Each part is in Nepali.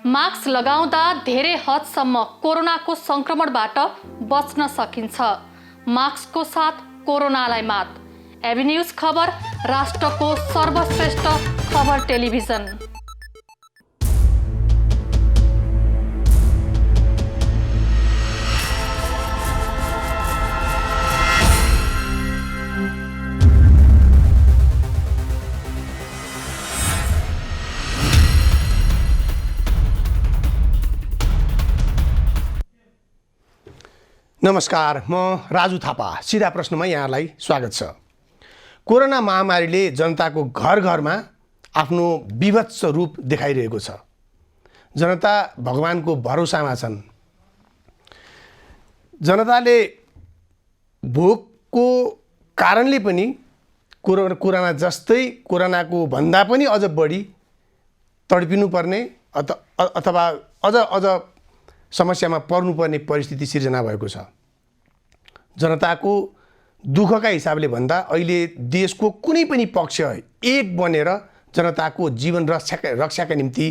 मास्क लगाउँदा धेरै हदसम्म कोरोनाको संक्रमणबाट बच्न सकिन्छ। मास्कको साथ कोरोनालाई मात। एबी न्यूज खबर, राष्ट्रको सर्वश्रेष्ठ खबर टेलिभिजन। नमस्कार, म राजु थापा। सिधा प्रश्नमा यहाँलाई स्वागत छ। कोरोना महामारीले जनताको घर घरमा आफ्नो विभत्स रूप देखाइरहेको छ। जनता भगवानको भरोसामा छन्। जनताले भोकको कारणले पनि कोरोना जस्तै कोरोनाको भन्दा पनि अझ बढी तडपिनुपर्ने अथवा अझ समस्यामा पर्नुपर्ने परिस्थिति सिर्जना भएको छ। जनताको दुःखका हिसाबले भन्दा अहिले देशको कुनै पनि पक्ष एक बनेर जनताको जीवन रक्षाका निम्ति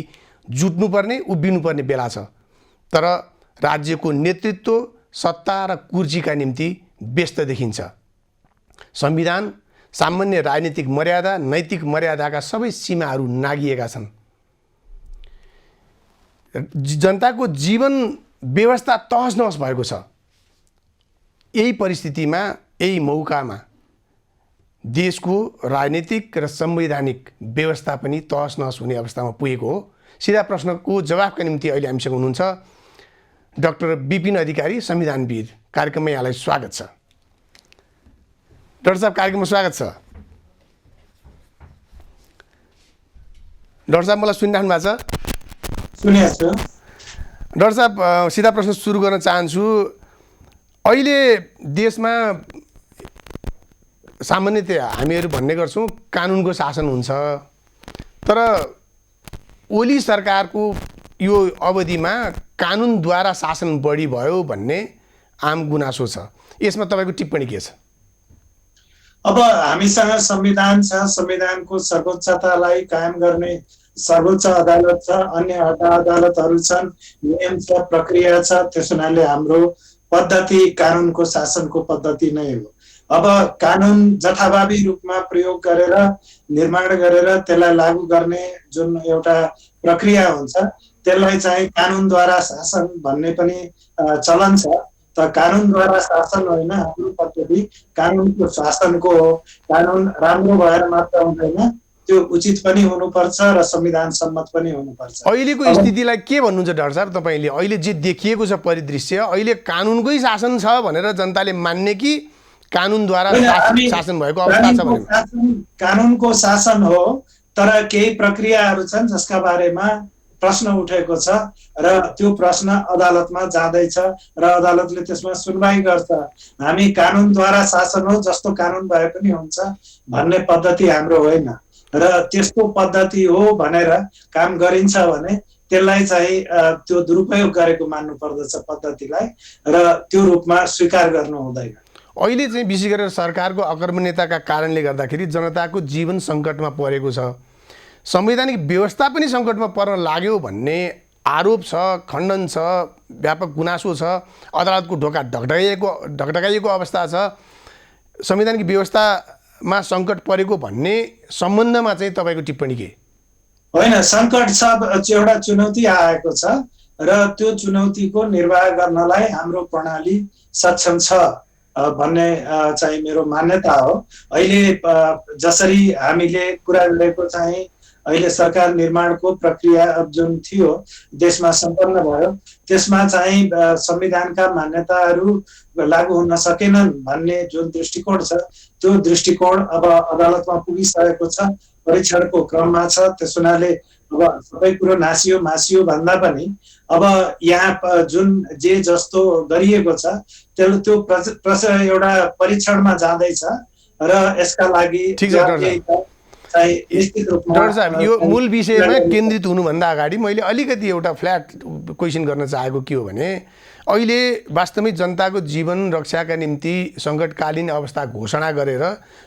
जुट्नुपर्ने, उभिनुपर्ने बेला छ। तर राज्यको नेतृत्व सत्ता र कुर्सीका निम्ति व्यस्त देखिन्छ। संविधान, सामान्य राजनीतिक मर्यादा, नैतिक मर्यादाका सबै सीमाहरू नागिएका छन्। जनताको जीवन व्यवस्था तहस नहस भएको छ। यही परिस्थितिमा, यही मौकामा देशको राजनीतिक र संवैधानिक व्यवस्था पनि तहस नहस हुने अवस्थामा पुगेको हो। सिधा प्रश्नको जवाफका निम्ति अहिले हामीसँग हुनुहुन्छ डाक्टर विपिन अधिकारी, संविधानविद। कार्यक्रममा यहाँलाई स्वागत छ। डाक्टर साहब, कार्यक्रममा स्वागत छ। डाक्टर साहब, मलाई सुनिराख्नु भएको छ? सुनिएको छु। डाक्टर साहब, सिधा प्रश्न सुरु गर्न चाहन्छु। अहिले देशमा सामान्यतया हामीहरू भन्ने गर्छौँ कानुनको शासन हुन्छ, तर ओली सरकारको यो अवधिमा कानुनद्वारा शासन बढी भयो भन्ने आम गुनासो छ। यसमा तपाईँको टिप्पणी के छ? अब हामीसँग संविधान छ, संविधानको सर्वोच्चतालाई कायम गर्ने सर्वोच्च अदालत छ, अन्य अदालतहरू छन्, नियम छ, प्रक्रिया छ। त्यस हुनाले हाम्रो पद्धति कानुनको शासनको पद्धति नै हो। अब कानुन जथाभावी रूपमा प्रयोग गरेर, निर्माण गरेर त्यसलाई लागू गर्ने जुन एउटा प्रक्रिया हुन्छ, त्यसलाई चाहिँ कानुनद्वारा शासन भन्ने पनि चलन छ। त कानुनद्वारा शासन होइन, हाम्रो पद्धति कानुनको शासनको हो। कानुन राम्रो भएर मात्र हुँदैन, त्यो उचित पनि हुनुपर्छ र संविधान सम्मत पनि हुनुपर्छ। अहिलेको स्थितिलाई के भन्नुहुन्छ डाक्टर साहब तपाईँले? अहिले जे देखिएको छ परिदृश्य, अहिले कानुनकै शासन छ भनेर जनताले मान्ने कि कानुनद्वारा शासन भएको अवस्था छ भने? कानुनको शासन हो, तर केही प्रक्रियाहरू छन् जसका बारेमा प्रश्न उठेको छ र त्यो प्रश्न अदालतमा जाँदैछ र अदालतले त्यसमा सुनवाई गर्छ। हामी कानुनद्वारा शासन हो, जस्तो कानुन भए पनि हुन्छ भन्ने पद्धति हाम्रो होइन र त्यस्तो पद्धति हो भनेर काम गरिन्छ भने त्यसलाई चाहिँ त्यो दुरुपयोग गरेको मान्नु पर्दछ पद्धतिलाई, र त्यो रूपमा स्वीकार गर्नु हुँदैन। अहिले चाहिँ विशेष गरेर सरकारको अकर्मण्यताका कारणले गर्दाखेरि जनताको जीवन सङ्कटमा परेको छ। संवैधानिक व्यवस्था पनि सङ्कटमा पर्न लाग्यो भन्ने आरोप छ, खण्डन छ, व्यापक गुनासो छ। अदालतको ढोका ढकढकाइएको अवस्था छ। संवैधानिक व्यवस्थामा सङ्कट परेको भन्ने सम्बन्धमा चाहिँ तपाईँको टिप्पणी के? होइन, सङ्कट छ, एउटा चुनौती आएको छ र त्यो चुनौतीको निर्वाह गर्नलाई हाम्रो प्रणाली सक्षम छ भन्ने चाहिँ मेरो मान्यता हो। अहिले जसरी हामीले कुरा गरेको चाहिँ अहिले सरकार निर्माणको प्रक्रिया जुन थियो देशमा सम्पन्न भयो, त्यसमा चाहिँ संविधानका मान्यताहरू लागू हुन सकेनन् भन्ने जुन दृष्टिकोण छ, त्यो दृष्टिकोण अब अदालतमा पुगिसकेको छ, परीक्षणको क्रममा छ। त्यस हुनाले अब सबै कुरो मासियो भन्दा पनि अब यहाँ जुन जे जस्तो गरिएको छ त्यो एउटा परीक्षणमा जाँदैछ र यसका लागि डाक्टर साहब, यो मूल विषयमा केन्द्रित हुनुभन्दा अगाडि मैले अलिकति एउटा फ्ल्याट क्वेसन गर्न चाहेको के हो भने, अहिले वास्तवमै जनताको जीवन रक्षाका निम्ति सङ्कटकालीन अवस्था घोषणा गरेर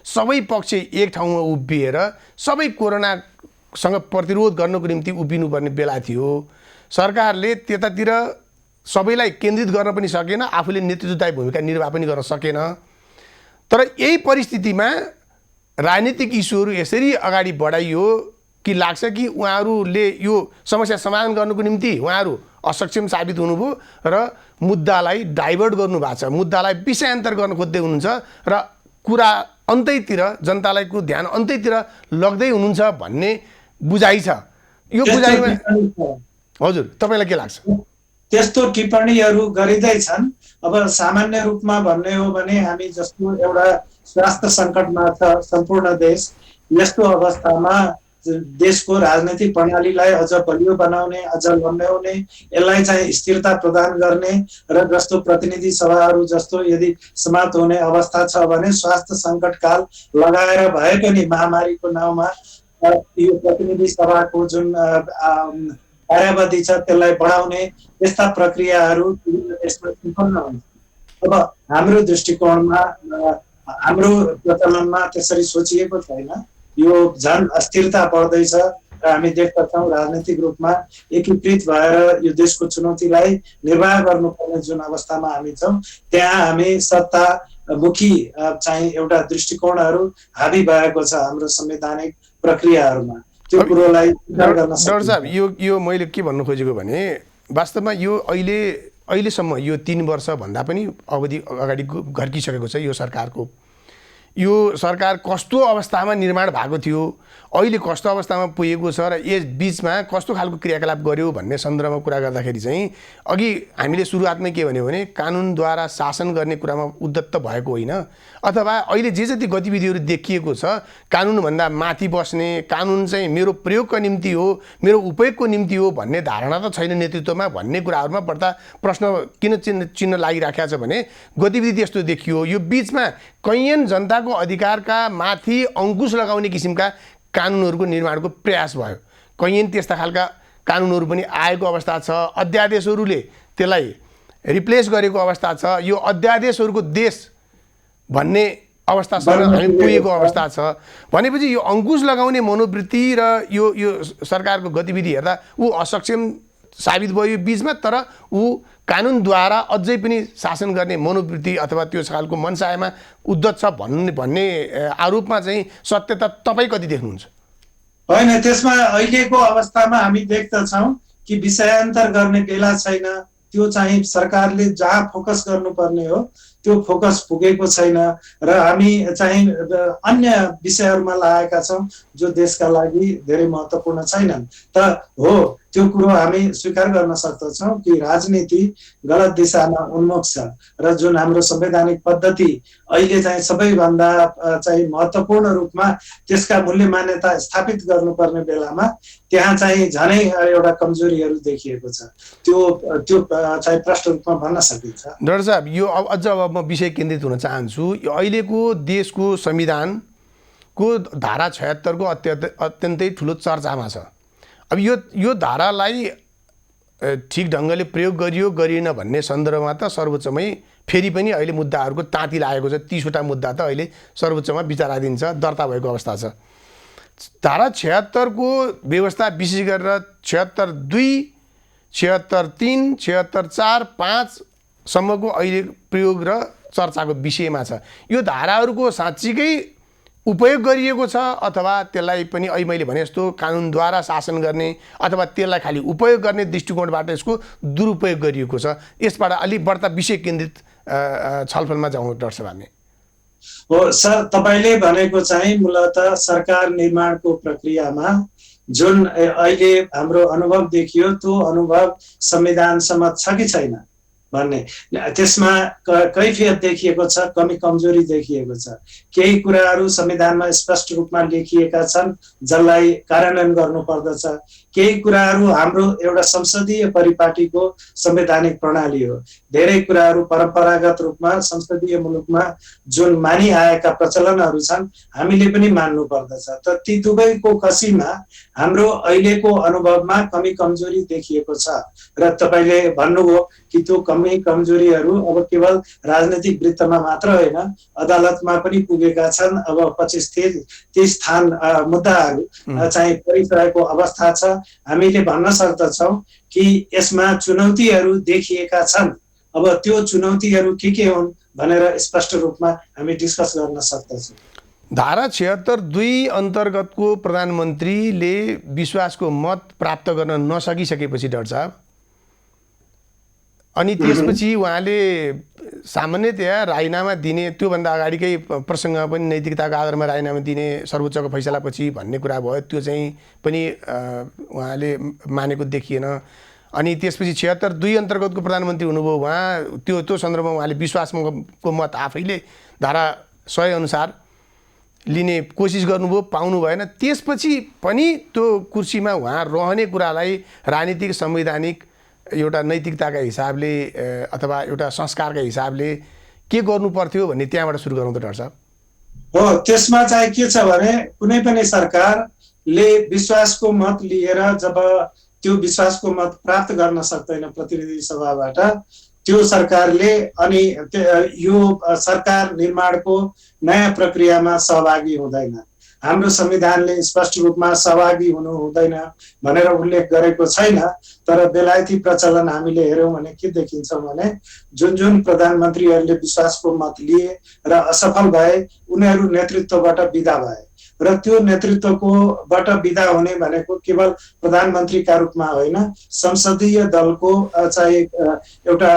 सबै पक्ष एक ठाउँमा उभिएर सबै कोरोनासँग प्रतिरोध गर्नको निम्ति उभिनुपर्ने बेला थियो। सरकारले त्यतातिर सबैलाई केन्द्रित गर्न पनि सकेन, आफूले नेतृत्वदायी भूमिका निर्वाह पनि गर्न सकेन। तर यही परिस्थितिमा राजनीतिक इस्युहरू यसरी अगाडि बढाइयो कि लाग्छ कि उहाँहरूले यो समस्या समाधान गर्नुको निम्ति उहाँहरू असक्षम साबित हुनुभयो र मुद्दालाई डाइभर्ट गर्नुभएको छ, मुद्दालाई विषयान्तर गर्न खोज्दै हुनुहुन्छ र कुरा अन्तैतिर जनतालाई को ध्यान अन्तैतिर लग्दै हुनुहुन्छ भन्ने बुझाइ छ। यो बुझाइमा हजुर तपाईँलाई के लाग्छ? त्यस्तो टिप्पणीहरू गरिँदैछन्। अब सामान्य रूपमा भन्ने हो भने हामी जस्तो एउटा स्वास्थ्य सङ्कटमा छ सम्पूर्ण देश, यस्तो अवस्थामा देशको राजनीतिक प्रणालीलाई अझ बलियो बनाउने, अझ लम्ब्याउने, यसलाई चाहिँ स्थिरता प्रदान गर्ने र जस्तो प्रतिनिधि सभाहरू जस्तो यदि समाप्त हुने अवस्था छ भने स्वास्थ्य सङ्कटकाल लगाएर भए पनि महामारीको नाउँमा यो प्रतिनिधि सभाको जुन कार्यावधि छ त्यसलाई बढाउने यस्ता प्रक्रियाहरू देशमा सम्पन्न हुन्छ। अब हाम्रो दृष्टिकोणमा हाम्रो प्रचलनमा त्यसरी सोचिएको छैन। यो झन् अस्थिरता बढ्दैछ र हामी देख्दछौँ राजनीतिक रूपमा एकीकृत भएर यो देशको चुनौतीलाई निर्वाह गर्नुपर्ने जुन अवस्थामा हामी छौँ त्यहाँ हामी सत्तामुखी चाहिँ एउटा दृष्टिकोणहरू हाबी भएको छ हाम्रो संवैधानिक प्रक्रियाहरूमा। त्यो कुरोलाई डाक्टर साहब यो मैले के भन्नु खोजेको भने वास्तवमा यो अहिलेसम्म यो 3 वर्ष भन्दा पनि अवधि अगाडि घर्किसकेको छ यो सरकारको। यो सरकार कस्तो अवस्थामा निर्माण भएको थियो, अहिले कस्तो अवस्थामा पुगेको छ र यस बिचमा कस्तो खालको क्रियाकलाप गर्यो भन्ने सन्दर्भमा कुरा गर्दाखेरि चाहिँ अघि हामीले सुरुवातमै के भन्यो भने कानुनद्वारा शासन गर्ने कुरामा उद्यत भएको होइन, अथवा अहिले जे जति गतिविधिहरू देखिएको छ कानुनभन्दा माथि बस्ने, कानुन चाहिँ मेरो प्रयोगको निम्ति हो, मेरो उपयोगको निम्ति हो भन्ने धारणा त छैन नेतृत्वमा भन्ने कुराहरूमा बढ्ता प्रश्न किन चिन्ह लागिराखेको छ भने गतिविधि त्यस्तो देखियो। यो बिचमा कैयन जनताको अधिकारका माथि अंकुश लगाउने किसिमका कानुनहरूको निर्माणको प्रयास भयो, कैयन त्यस्ता खालका कानुनहरू पनि आएको अवस्था छ, अध्यादेशहरूले त्यसलाई रिप्लेस गरेको अवस्था छ। यो अध्यादेशहरूको देश भन्ने अवस्थासम्म हामी पुगेको अवस्था छ भनेपछि यो अंकुश लगाउने मनोवृत्ति र यो सरकारको गतिविधि हेर्दा ऊ असक्षम साबित भयो यो बिचमा, तर ऊ कानुनद्वारा अझै पनि शासन गर्ने मनोवृत्ति अथवा त्यो खालको मनसायमा उद्धत छ भन्ने आरोपमा चाहिँ सत्यता तपाईँ कति देख्नुहुन्छ? होइन, त्यसमा अहिलेको अवस्थामा हामी देख्दछौँ कि विषयान्तर गर्ने बेला छैन। त्यो चाहिँ सरकारले जहाँ फोकस गर्नुपर्ने हो त्यो फोकस पुगेको छैन र हामी चाहिँ अन्य विषयहरूमा लागेका छौँ जो देशका लागि धेरै महत्त्वपूर्ण छैनन्। त हो, त्यो कुरो हामी स्वीकार गर्न सक्दछौँ कि राजनीति गलत दिशामा उन्मुख छ र जुन हाम्रो संवैधानिक पद्धति अहिले चाहिँ सबैभन्दा चाहिँ महत्त्वपूर्ण रूपमा त्यसका मूल्य मान्यता स्थापित गर्नुपर्ने बेलामा त्यहाँ चाहिँ झनै एउटा कमजोरीहरू देखिएको छ। त्यो चाहिँ प्रष्ट रूपमा भन्न सकिन्छ। डाक्टर साहब, यो अझ अब म विषय केन्द्रित हुन चाहन्छु। यो अहिलेको देशको संविधानको धारा 76 को अत्यन्तै ठुलो चर्चामा छ। अब यो धारालाई ठिक ढङ्गले प्रयोग गरियो गरिएन भन्ने सन्दर्भमा त सर्वोच्चमै फेरि पनि अहिले मुद्दाहरूको ताती लागेको छ। 30वटा मुद्दा त अहिले सर्वोच्चमा विचाराधीन छ, दर्ता भएको अवस्था छ। धारा 76 को व्यवस्था विशेष गरेर 76(2), 76(3), 76(4), 5 सम्मको अहिले प्रयोग र चर्चाको विषयमा छ। यो धाराहरूको साँच्चीकै उपयोग गरिएको छ अथवा त्यसलाई पनि अहिले मैले भने जस्तो कानुनद्वारा शासन गर्ने अथवा त्यसलाई खालि उपयोग गर्ने दृष्टिकोणबाट यसको दुरुपयोग गरिएको छ? यसबाट अलिक बढ्ता विषय केन्द्रित छलफलमा जाउँ डाक्टर साहब। हामी हो सर, तपाईँले भनेको चाहिँ मूलतः सरकार निर्माणको प्रक्रियामा जुन अहिले हाम्रो अनुभव देखियो त्यो अनुभव संविधान सम्मत छ कि छैन भन्ने, त्यसमा कैफियत देखिएको छ, कमी कमजोरी देखिएको छ। केही कुराहरू संविधानमा स्पष्ट रूपमा लेखिएका छन् जसलाई कार्यान्वयन गर्नुपर्दछ। केही कुराहरू हाम्रो एउटा संसदीय परिपाटीको संवैधानिक प्रणाली हो। धेरै कुराहरू परम्परागत रूपमा संसदीय मुलुकमा जुन मानिआएका प्रचलनहरू छन् हामीले पनि मान्नु पर्दछ। त ती दुवैको कसीमा हाम्रो अहिलेको अनुभवमा कमी कमजोरी देखिएको छ र तपाईँले भन्नुभयो कि त्यो कमी कमजोरीहरू अब केवल राजनैतिक वृत्तमा मात्र होइन, अदालतमा पनि पुगेका छन्। अब 25-30 स्थान मुद्दाहरू चाहिँ परिसकेको अवस्था छ। हामीले भन्न सक्दछौँ कि यसमा चुनौतीहरू देखिएका छन्। अब त्यो चुनौतीहरू के हुन् भनेर स्पष्ट रूपमा हामी डिस्कस गर्न सक्दछौँ। धारा 76(2) अन्तर्गतको प्रधानमन्त्रीले विश्वासको मत प्राप्त गर्न नसकिसकेपछि डाक्टर साहब, अनि त्यसपछि उहाँले सामान्यतया राजीनामा दिने, त्योभन्दा अगाडिकै प्रसङ्गमा पनि नैतिकताको आधारमा राजीनामा दिने सर्वोच्चको फैसलापछि भन्ने कुरा भयो, त्यो चाहिँ पनि उहाँले मानेको देखिएन। अनि त्यसपछि 76(2) अन्तर्गतको प्रधानमन्त्री हुनुभयो, उहाँ त्यो सन्दर्भमा उहाँले विश्वासको मत आफैले धारा 100 अनुसार लिने कोसिस गर्नुभयो, पाउनु भएन। त्यसपछि पनि त्यो कुर्सीमा उहाँ रहने कुरालाई राजनीतिक संवैधानिक एउटा नैतिकताका हिसाबले अथवा एउटा संस्कारका हिसाबले के गर्नु पर्थ्यो भन्ने त्यहाँबाट सुरु गरौँ त डाक्टर साहब। हो, त्यसमा चाहिँ के छ भने कुनै पनि सरकारले विश्वासको मत लिएर जब त्यो विश्वासको मत प्राप्त गर्न सक्दैन प्रतिनिधि सभाबाट, त्यो सरकारले अनि यो सरकार निर्माणको नयाँ प्रक्रियामा सहभागी हुँदैन। हाम्रो संविधानले स्पष्ट रूपमा सहभागी हुनु हुँदैन भनेर उल्लेख गरेको छैन। तर बेलायती प्रचलन हामीले हेर्यौँ भने के देखिन्छ भने जुन प्रधानमन्त्रीहरूले विश्वासको मत लिए र असफल भए, उनीहरू नेतृत्वबाट बिदा भए। र त्यो नेतृत्वकोबाट बिदा हुने भनेको केवल प्रधानमन्त्रीका रूपमा होइन, संसदीय दलको चाहिँ एउटा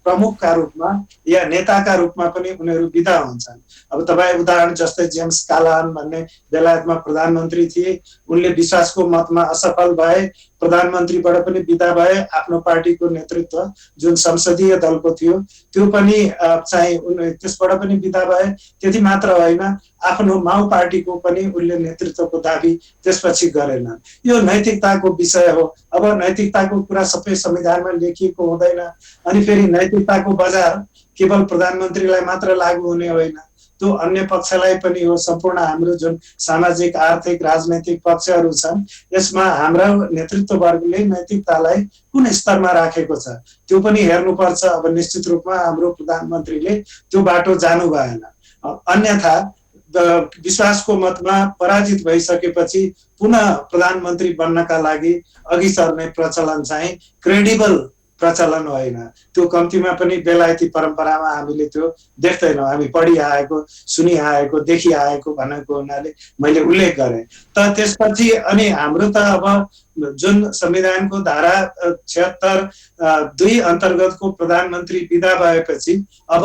प्रमुखका रूपमा या नेताका रूपमा पनि उनीहरू बिदा हुन्छन्। अब तपाईँ उदाहरण जस्तै जेम्स कालाहन भन्ने बेलायतमा प्रधानमन्त्री थिए, उनले विश्वासको मतमा असफल भए, प्रधानमन्त्रीबाट पनि बिदा भए, आफ्नो पार्टीको नेतृत्व जुन संसदीय दलको थियो त्यो पनि चाहिँ त्यसबाट पनि बिदा भए। त्यति मात्र होइन, आफ्नो माउ पार्टीको पनि उनले नेतृत्वको दाबी त्यसपछि गरेनन्। यो नैतिकताको विषय हो। अब नैतिकताको कुरा सबै संविधानमा लेखिएको हुँदैन, अनि फेरि नैतिकताको बजार केवल प्रधानमन्त्रीलाई मात्र लागू हुने होइन, त्यो अन्य पक्षलाई पनि हो। सम्पूर्ण हाम्रो जुन सामाजिक आर्थिक राजनैतिक पक्षहरू छन्, यसमा हाम्रा नेतृत्ववर्गले नैतिकतालाई कुन स्तरमा राखेको छ त्यो पनि हेर्नुपर्छ। अब निश्चित रूपमा हाम्रो प्रधानमन्त्रीले त्यो बाटो जानु भएन। अन्यथा विश्वासको मतमा पराजित भइसकेपछि पुनः प्रधानमन्त्री बन्नका लागि अघि सर्ने प्रचलन चाहिँ क्रेडिबल प्रचलन होइन। त्यो कम्तीमा पनि बेलायती परम्परामा हामीले त्यो देख्दैनौँ। हामी पढिआएको, सुनिआएको, देखिआएको भनेको हुनाले मैले उल्लेख गरेँ। त त्यसपछि अनि हाम्रो त अब जुन संविधानको धारा 76(2) अन्तर्गतको प्रधानमन्त्री बिदा भएपछि अब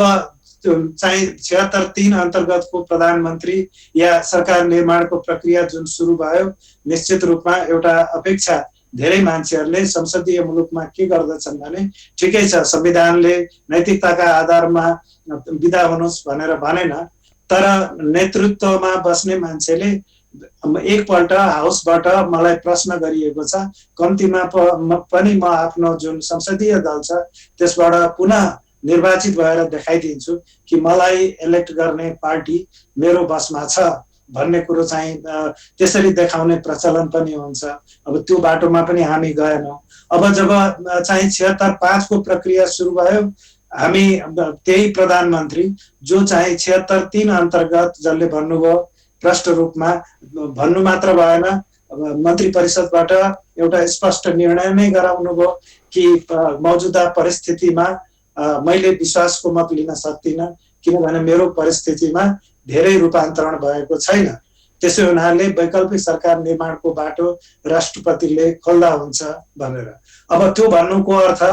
चाहिँ 76(3) अन्तर्गतको प्रधानमन्त्री या सरकार निर्माणको प्रक्रिया जुन सुरु भयो, निश्चित रूपमा एउटा अपेक्षा धेरै मान्छेहरूले संसदीय मुलुकमा के गर्दछन् भने ठिकै छ, संविधानले नैतिकताका आधारमा बिदा हुनुहोस् भनेर भनेन, तर नेतृत्वमा बस्ने मान्छेले एकपल्ट हाउसबाट मलाई प्रश्न गरिएको छ, कम्तीमा पनि म आफ्नो जुन संसदीय दल छ त्यसबाट पुनः निर्वाचित भएर देखाइदिन्छु कि मलाई इलेक्ट गर्ने पार्टी मेरो बसमा छ भन्ने कुरो चाहिँ त्यसरी देखाउने प्रचलन पनि हुन्छ। अब त्यो बाटोमा पनि हामी गएनौँ। अब जब चाहिँ 76(5) को प्रक्रिया सुरु भयो, हामी त्यही प्रधानमन्त्री जो चाहिँ 76(3) अन्तर्गत जसले भन्नुभयो, प्रष्ट रूपमा भन्नु मात्र भएन, मन्त्री परिषदबाट एउटा स्पष्ट निर्णय नै गराउनु भयो कि मौजुदा परिस्थितिमा मैले विश्वासको मत लिन सक्दिनँ, किनभने मेरो परिस्थितिमा धेरै रूपान्तरण भएको छैन। त्यसो हुनाले वैकल्पिक सरकार निर्माणको बाटो राष्ट्रपतिले खोल्दा हुन्छ भनेर। अब त्यो भन्नुको अर्थ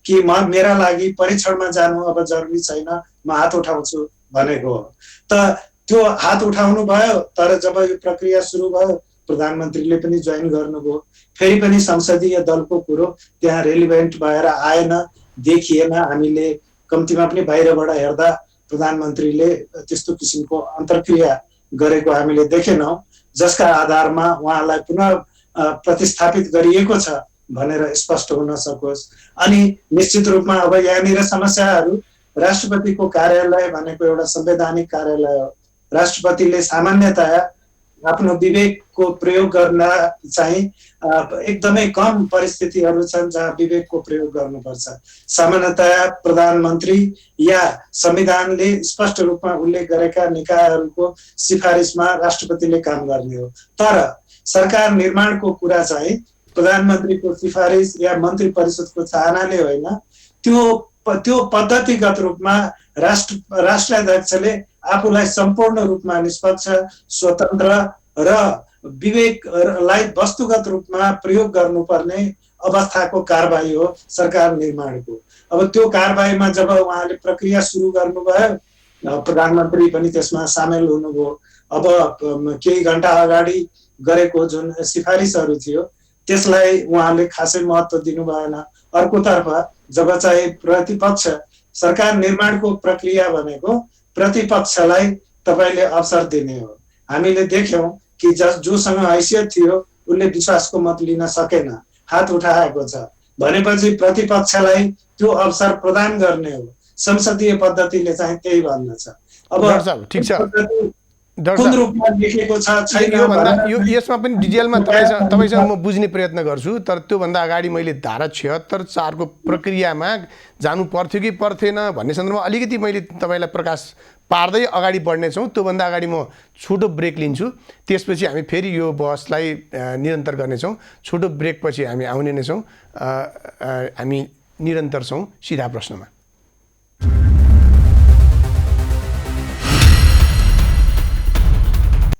कि मेरा लागि परीक्षणमा जानु अब जरुरी छैन, म हात उठाउँछु भनेको हो। त त्यो हात उठाउनु भयो, तर जब यो प्रक्रिया सुरु भयो प्रधानमन्त्रीले पनि जोइन गर्नुभयो। फेरि पनि संसदीय दलको कुरो त्यहाँ रेलिभेन्ट भएर आएन, देखिएन। हामीले कम्तीमा पनि बाहिरबाट हेर्दा प्रधानमन्त्रीले त्यस्तो किसिमको अन्तर्क्रिया गरेको हामीले देखेनौँ, जसका आधारमा उहाँलाई पुनः प्रतिस्थापित गरिएको छ भनेर स्पष्ट हुन सकोस्। अनि निश्चित रूपमा अब यहाँनिर समस्याहरू, राष्ट्रपतिको कार्यालय भनेको एउटा संवैधानिक कार्यालय हो। राष्ट्रपतिले सामान्यतया आफ्नो विवेकको प्रयोग गर्न चाहिँ एकदमै कम परिस्थितिहरू छन् जहाँ विवेकको प्रयोग गर्नुपर्छ। सामान्यतया प्रधानमन्त्री या संविधानले स्पष्ट रूपमा उल्लेख गरेका निकायहरूको सिफारिसमा राष्ट्रपतिले काम गर्ने हो। तर सरकार निर्माणको कुरा चाहिँ प्रधानमन्त्रीको सिफारिस या मन्त्री परिषदको चाहनाले होइन, त्यो पद्धतिगत रूपमा राष्ट्राध्यक्षले आफूलाई सम्पूर्ण रूपमा निष्पक्ष, स्वतन्त्र र विवेकलाई वस्तुगत रूपमा प्रयोग गर्नुपर्ने अवस्थाको कारबाही हो सरकार निर्माणको। अब त्यो कारबाहीमा जब उहाँले प्रक्रिया सुरु गर्नुभयो, प्रधानमन्त्री पनि त्यसमा सामेल हुनुभयो। अब केही घण्टा अगाडि गरेको जुन सिफारिसहरू थियो त्यसलाई उहाँले खासै महत्त्व दिनु भएन। अर्कोतर्फ जब चाहिँ प्रतिपक्ष, सरकार निर्माणको प्रक्रिया भनेको प्रतिपक्षलाई तपाईँले अवसर दिने हो। हामीले देख्यौँ कि जोसँग हैसियत थियो उसले विश्वासको मत लिन सकेन, हात उठाएको छ भनेपछि प्रतिपक्षलाई त्यो अवसर प्रदान गर्ने हो। संसदीय पद्धतिले चाहिँ त्यही भन्दछ। अब ठिक छ, कुन रूपमा लेखेको छ छैन यसमा पनि डिटेलमा तपाईँसँग म बुझ्ने प्रयत्न गर्छु। तर त्योभन्दा अगाडि मैले धारा 76(4) को प्रक्रियामा जानु पर्थ्यो कि पर्थेन भन्ने सन्दर्भमा अलिकति मैले तपाईँलाई प्रकाश पार्दै अगाडि बढ्नेछौँ। त्योभन्दा अगाडि म छोटो ब्रेक लिन्छु, त्यसपछि हामी फेरि यो बहसलाई निरन्तर गर्नेछौँ। छोटो ब्रेकपछि हामी आउने नै छौँ। हामी निरन्तर छौँ सिधा प्रश्नमा।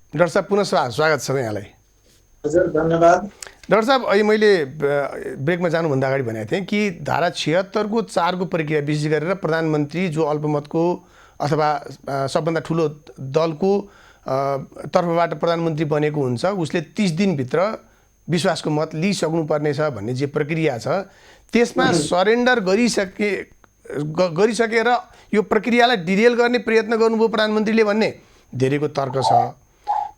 डाक्टर साहब पुनः स्वागत छ यहाँलाई। हजुर धन्यवाद। डाक्टर साहब, अहिले मैले ब्रेकमा जानुभन्दा अगाडि भनेको थिएँ कि धारा 76 को 4 को प्रक्रिया विशेष गरेर प्रधानमन्त्री जो अल्पमतको अथवा सबभन्दा ठुलो दलको तर्फबाट प्रधानमन्त्री बनेको हुन्छ उसले 30 दिनभित्र विश्वासको मत लिइसक्नुपर्नेछ भन्ने जे प्रक्रिया छ त्यसमा सरेन्डर गरिसकेर यो प्रक्रियालाई डिरेल गर्ने प्रयत्न गर्नुभयो प्रधानमन्त्रीले भन्ने धेरैको तर्क छ।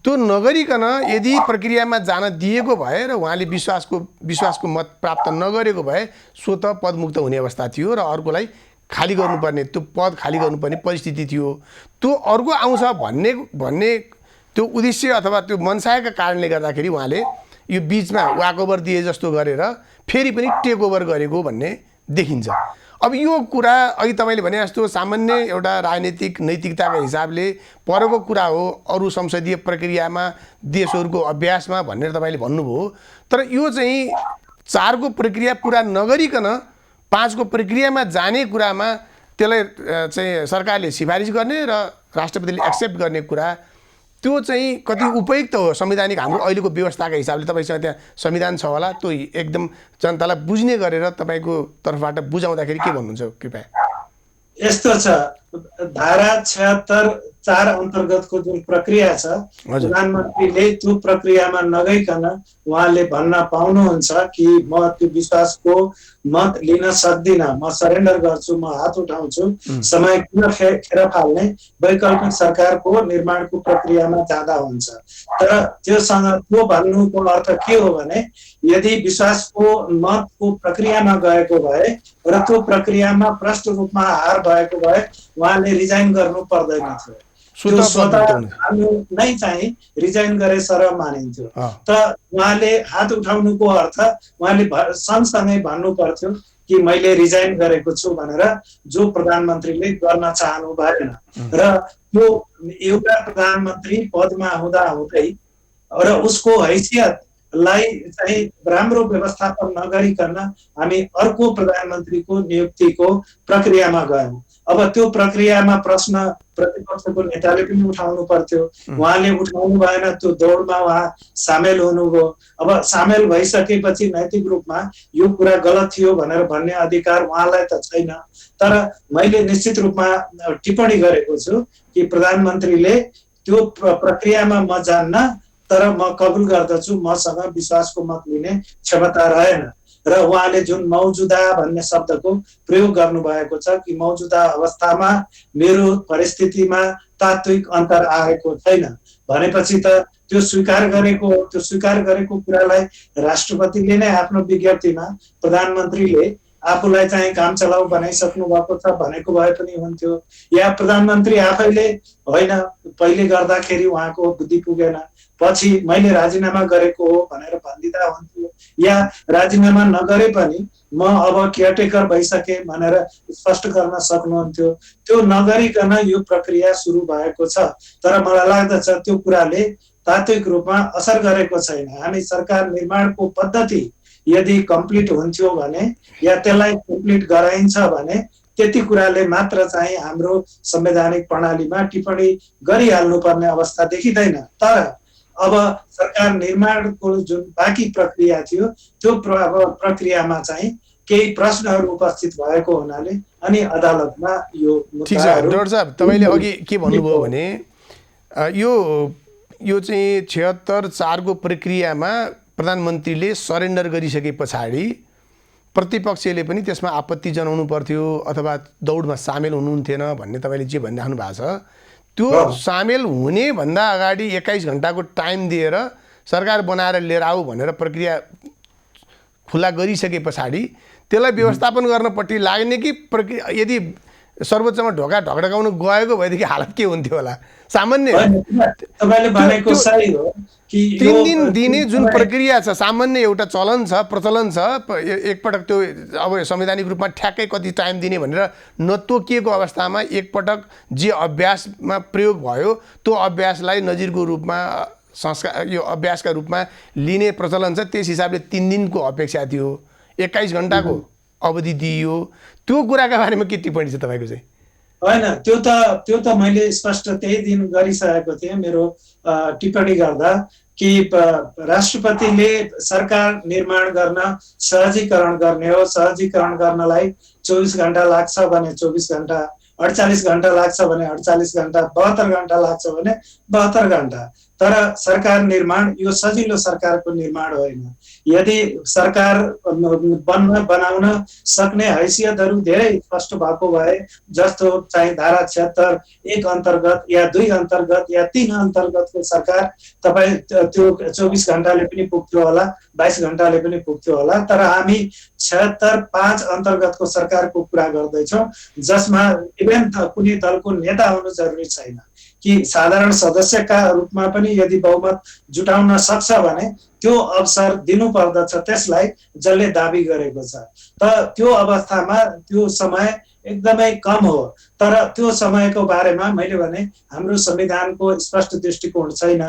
त्यो नगरिकन यदि प्रक्रियामा जान दिएको भए र उहाँले विश्वासको मत प्राप्त नगरेको भए स्वतः पदमुक्त हुने अवस्था थियो र अर्कोलाई खाली गर्नुपर्ने, त्यो पद खाली गर्नुपर्ने परिस्थिति थियो। त्यो अर्को आउँछ भन्ने त्यो उद्देश्य अथवा त्यो मनसायका कारणले गर्दाखेरि उहाँले यो बिचमा वाकओभर दिए जस्तो गरेर फेरि पनि टेक ओभर गरेको भन्ने देखिन्छ। अब यो कुरा अघि तपाईँले भने जस्तो सामान्य एउटा राजनीतिक नैतिकताको हिसाबले परको कुरा हो, अरू संसदीय प्रक्रियामा देशहरूको अभ्यासमा भनेर तपाईँले भन्नुभयो। तर यो चाहिँ 4 को प्रक्रिया पुरा नगरिकन 5 को प्रक्रियामा जाने कुरामा त्यसलाई चाहिँ सरकारले सिफारिस गर्ने र राष्ट्रपतिले एक्सेप्ट गर्ने कुरा त्यो चाहिँ कति उपयुक्त हो संवैधानिक हाम्रो अहिलेको व्यवस्थाको हिसाबले? तपाईँसँग त्यहाँ संविधान छ होला, त्यो एकदम जनतालाई बुझ्ने गरेर तपाईँको तर्फबाट बुझाउँदाखेरि के भन्नुहुन्छ कृपया? यस्तो छ, धारा 76(4) अन्तर्गतको जुन प्रक्रिया छ प्रधानमन्त्रीले त्यो प्रक्रियामा नगइकन उहाँले भन्न पाउनुहुन्छ कि म त्यो विश्वासको मत लिन सक्दिनँ, म सरेन्डर गर्छु, म हात उठाउँछु, समय किन खेर फाल्ने, वैकल्पिक सरकारको निर्माणको प्रक्रियामा जाँदा हुन्छ। तर त्यो भन्नुको अर्थ के हो भने यदि विश्वासको मतको प्रक्रियामा गएको भए र त्यो प्रक्रियामा प्रष्ट रूपमा हार भएको भए उहाँले रिजाइन गर्नु पर्दैन थियो। त्यो स्वतः नै चाहिँ रिजाइन गरे सरह मानिन्थ्यो। त उहाँले हात उठाउनुको अर्थ उहाँले सँगसँगै भन्नु पर्थ्यो कि मैले रिजाइन गरेको छु भनेर, जो प्रधानमन्त्रीले गर्न चाहनु भएन। र त्यो एउटा प्रधानमन्त्री पदमा हुँदै र उसको हैसियतलाई चाहिँ राम्रो व्यवस्थापन नगरिकन हामी अर्को प्रधानमन्त्रीको नियुक्तिको प्रक्रियामा गयौँ। अब त्यो प्रक्रियामा प्रश्न प्रतिपक्षको नेताले पनि उठाउनु पर्थ्यो, उहाँले उठाउनु भएन, त्यो दौडमा उहाँ सामेल हुनुभयो। अब सामेल भइसकेपछि नैतिक रूपमा यो कुरा गलत थियो भनेर भन्ने अधिकार उहाँलाई त छैन। तर मैले निश्चित रूपमा टिप्पणी गरेको छु कि प्रधानमन्त्रीले त्यो प्रक्रियामा म जान्न, तर म कबुल गर्दछु मसँग विश्वासको मत लिने क्षमता रहेन। र उहाँले जुन मौजुदा भन्ने शब्दको प्रयोग गर्नुभएको छ कि मौजुदा अवस्थामा मेरो परिस्थितिमा तात्विक अन्तर आएको छैन भनेपछि त त्यो स्वीकार गरेको कुरालाई राष्ट्रपतिले नै आफ्नो विज्ञप्तिमा प्रधानमन्त्रीले आफूलाई चाहिँ काम चलाउ बनाइसक्नु भएको छ भनेको भए पनि हुन्थ्यो, या प्रधानमन्त्री आफैले होइन पहिले गर्दाखेरि उहाँको बुद्धि पुगेन, पछि मैले राजीनामा गरेको हो भनेर भनिदिँदा हुन्थ्यो, या राजीनामा नगरे पनि म अब केयरटेकर भइसके भनेर स्पष्ट गर्न सक्नुहुन्थ्यो। त्यो नगरिकन यो प्रक्रिया सुरु भएको छ। तर मलाई लाग्दछ त्यो कुराले तात्विक रूपमा असर गरेको छैन। हामी सरकार निर्माणको पद्धति यदि कम्प्लिट हुन्थ्यो भने या त्यसलाई कम्प्लिट गराइन्छ भने त्यति कुराले मात्र चाहिँ हाम्रो संवैधानिक प्रणालीमा टिप्पणी गरिहाल्नुपर्ने अवस्था देखिँदैन। तर अब सरकार निर्माणको जुन बाँकी प्रक्रिया थियो त्यो प्रक्रियामा चाहिँ केही प्रश्नहरू उपस्थित भएको हुनाले अनि अदालतमा यो ठिक छ डाक्टर साहब, तपाईँले अघि के भन्नुभयो भने यो चाहिँ 76(4) को प्रक्रियामा प्रधानमन्त्रीले सरेन्डर गरिसके पछाडि प्रतिपक्षले पनि त्यसमा आपत्ति जनाउनु पर्थ्यो अथवा दौडमा सामेल हुनुहुन्थेन भन्ने तपाईँले जे भनिराख्नु भएको छ, त्यो सामेल हुने भन्दा अगाडि 21 घण्टाको टाइम दिएर सरकार बनाएर लिएर आऊ भनेर प्रक्रिया खुला गरिसके पछाडि त्यसलाई व्यवस्थापन गर्नपट्टि लाग्ने कि प्रक्रिया यदि सर्वोच्चमा ढोका ढकढकाउन गएको भएदेखि हालत के हुन्थ्यो होला? सामान्य तपाईले भनेको सही हो कि 3 दिन दिने जुन प्रक्रिया छ, सामान्य एउटा चलन छ, प्रचलन छ, एकपटक त्यो अब संवैधानिक रूपमा ठ्याक्कै कति टाइम दिने भनेर नतोकिएको अवस्थामा एकपटक जे अभ्यासमा प्रयोग भयो त्यो अभ्यासलाई नजिरको रूपमा संस्कार यो अभ्यासका रूपमा लिने प्रचलन छ। त्यस हिसाबले 3 दिनको अपेक्षा थियो, 21 घण्टाको अवधि दिइयो। त्यो कुराका बारेमा के टिप्पणी छ तपाईँको चाहिँ? होइन, त्यो त मैले स्पष्ट त्यही दिन गरिसकेको थिएँ मेरो टिप्पणी गर्दा कि राष्ट्रपतिले सरकार निर्माण गर्न सहजीकरण गर्ने हो। सहजीकरण गर्नलाई 24 घण्टा लाग्छ भने 24 घण्टा, 48 घण्टा लाग्छ भने 48 घण्टा, 72 घण्टा लाग्छ भने 72 घण्टा। तर सरकार निर्माण यो सजिलो सरकारको निर्माण होइन। यदि सरकार बनाउन सक्ने हैसियतहरू धेरै स्पष्ट भएको भए, जस्तो चाहिँ धारा 76(1) अन्तर्गत या 2 अन्तर्गत या 3 अन्तर्गतको सरकार तपाईँ त्यो 24 घण्टाले पनि पुग्थ्यो होला, 22 घण्टाले पनि पुग्थ्यो होला। तर हामी 76(5) अन्तर्गतको सरकारको कुरा गर्दैछौँ, जसमा इभेन कुनै दलको नेता हुनु जरुरी छैन, कि साधारण सदस्यका रूपमा पनि यदि बहुमत जुटाउन सक्छ भने त्यो अवसर दिनुपर्दछ त्यसलाई जसले दाबी गरेको छ। त त्यो अवस्थामा त्यो समय एकदमै कम हो। तर त्यो समयको बारेमा मैले भने हाम्रो संविधानको स्पष्ट दृष्टिकोण छैन।